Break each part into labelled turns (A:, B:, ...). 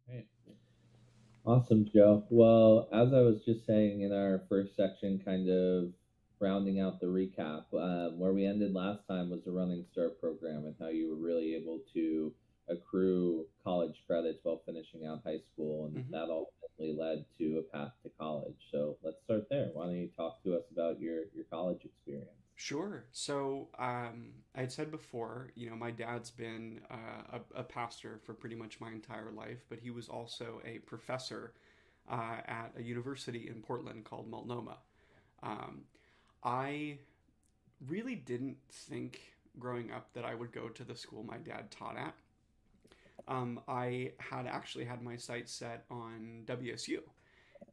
A: Right. Awesome, Joe. Well, as I was just saying in our first section, kind of rounding out the recap, where we ended last time was the Running Start program and how you were really able to accrue college credits while finishing out high school, and
B: Hmm.
A: that ultimately led to a path to college. So let's start there. Why don't you talk to us about your college experience?
B: Sure. So, I had said before, my dad's been a pastor for pretty much my entire life, but he was also a professor at a university in Portland called Multnomah. Um, I really didn't think growing up that I would go to the school my dad taught at. I had actually had my sights set on WSU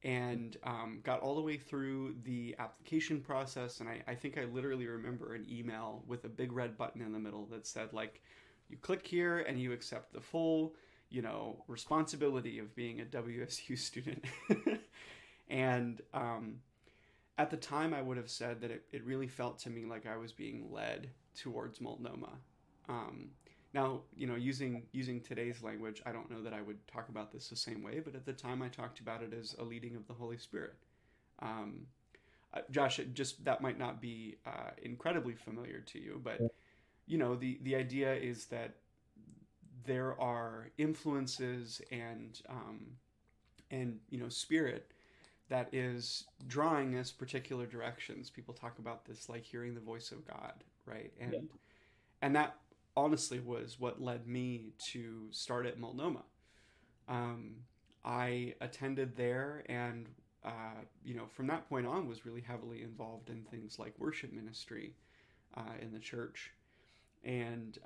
B: and got all the way through the application process. And I think I literally remember an email with a big red button in the middle that said, like, you click here and you accept the full, responsibility of being a WSU student. And at the time, I would have said that it really felt to me like I was being led towards Multnomah. Um, Now, using today's language, I don't know that I would talk about this the same way, but at the time, I talked about it as a leading of the Holy Spirit. Um, Josh, just that might not be incredibly familiar to you, but the idea is that there are influences and spirit that is drawing us particular directions. People talk about this like hearing the voice of God, right?
A: Yeah.
B: And that honestly was what led me to start at Multnomah. Um, I attended there, and from that point on, was really heavily involved in things like worship ministry in the church, and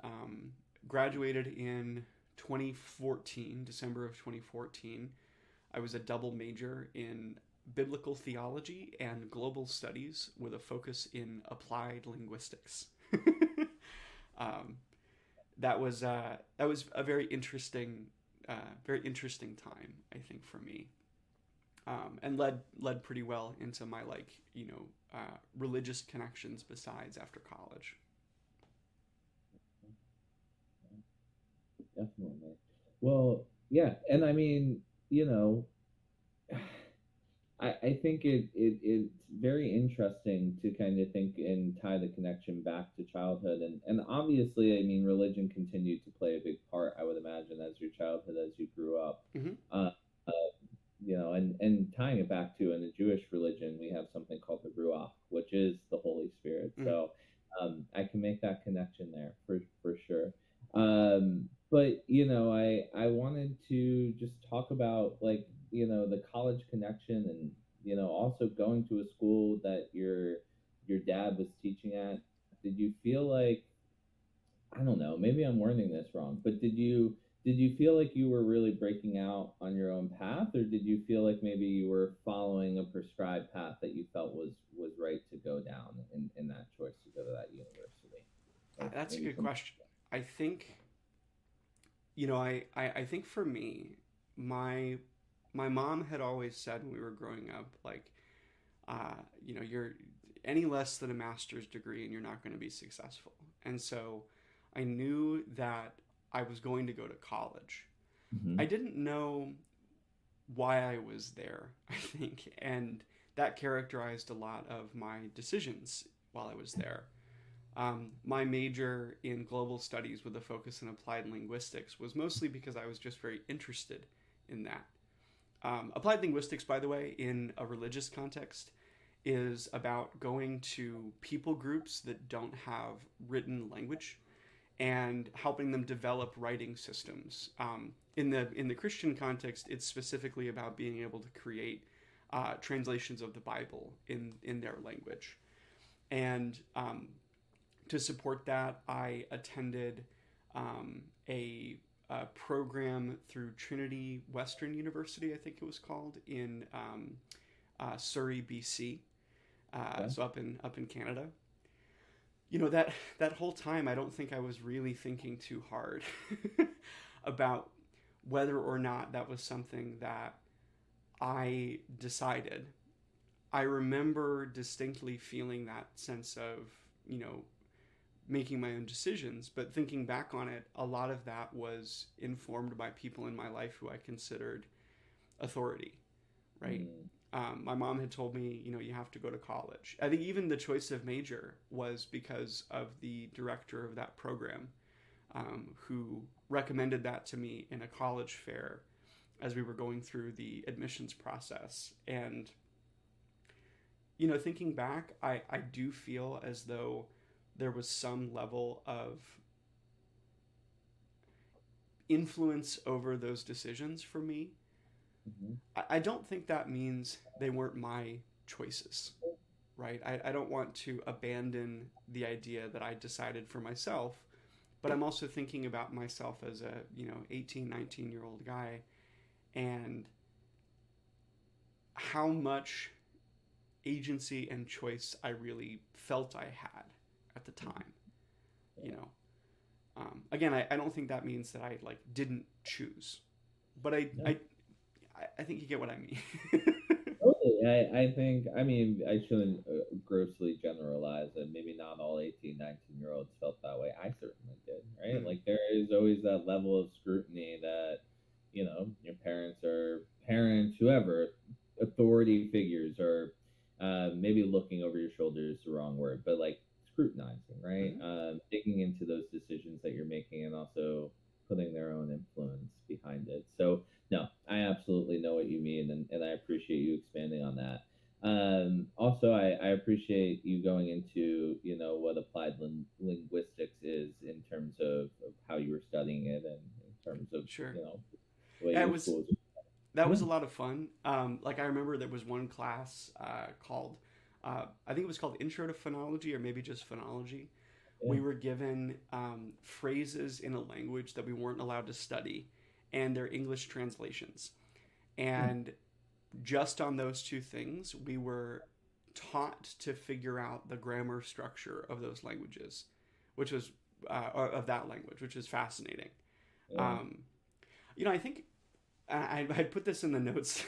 B: graduated in 2014, December of 2014. I was a double major in biblical theology and global studies with a focus in applied linguistics. um, that was a very interesting time, I think, for me, and led pretty well into my religious connections besides after college.
A: Definitely. Well, yeah, and I mean, you know, I think it's very interesting to kind of think and tie the connection back to childhood, and obviously, I mean, religion continued to play a big part, I would imagine, as your childhood, as you grew up.
B: Mm-hmm.
A: uh, and tying it back to in the Jewish religion, we have something called the Ruach, which is the Holy Spirit.
B: Mm-hmm.
A: So I can make that connection there for sure. But I wanted to just talk about, like, the college connection, and also going to a school that your dad was teaching at. Did you feel like, I don't know, maybe I'm wording this wrong, but did you feel like you were really breaking out on your own path, or did you feel like maybe you were following a prescribed path that you felt was right to go down in that choice to go to that university? Like
B: That's a
A: maybe
B: good
A: some.
B: question. I think I think for me, my my mom had always said when we were growing up, like, you're any less than a master's degree and you're not going to be successful. And so I knew that I was going to go to college. I
A: Hmm.
B: didn't know why I was there, I think, and that characterized a lot of my decisions while I was there. My major in global studies with a focus in applied linguistics was mostly because I was just very interested in that. Applied linguistics, by the way, in a religious context, is about going to people groups that don't have written language and helping them develop writing systems. In the Christian context, it's specifically about being able to create translations of the Bible in their language. And to support that, I attended um, a, a program through Trinity Western University, I think it was called, in Surrey, BC,
A: Okay.
B: so up in Canada. That whole time, I don't think I was really thinking too hard about whether or not that was something that I decided. I remember distinctly feeling that sense of, you know, making my own decisions. But thinking back on it, a lot of that was informed by people in my life who I considered authority, right?
A: Mm.
B: My mom had told me, you have to go to college. I think even the choice of major was because of the director of that program, who recommended that to me in a college fair as we were going through the admissions process. And, thinking back, I do feel as though there was some level of influence over those decisions for me.
A: Hmm.
B: I don't think that means they weren't my choices, right? I don't want to abandon the idea that I decided for myself, but I'm also thinking about myself as a, 18, 19-year-old guy, and how much agency and choice I really felt I had at the time, you know. Again, I don't think that means that I like didn't choose, but
A: Yeah.
B: I think you get what I mean.
A: Totally. I think, I mean, I shouldn't grossly generalize, and maybe not all 18, 19-year-olds felt that way. I certainly did, right?
B: Mm,
A: Like, there is always that level of scrutiny that, your parents or parents, whoever, authority figures, or maybe looking over your shoulder is the wrong word, but like scrutinizing, right?
B: mhm.
A: Digging into those decisions that you're making and also putting their own influence behind it. So, no, I absolutely know what you mean, and I appreciate you expanding on that. Also, I appreciate you going into what applied linguistics is in terms of how you were studying it, and in terms of
B: Sure.
A: the way
B: Yeah,
A: your schools.
B: that
A: Yeah,
B: was a lot of fun. Like I remember there was one class called, I think it was called Intro to Phonology, or maybe just Phonology.
A: yeah.
B: We were given phrases in a language that we weren't allowed to study, and their English translations.
A: Hmm.
B: And just on those two things, we were taught to figure out the grammar structure of those languages, which was of that language, which is fascinating.
A: Yeah.
B: Um, I think I put this in the notes.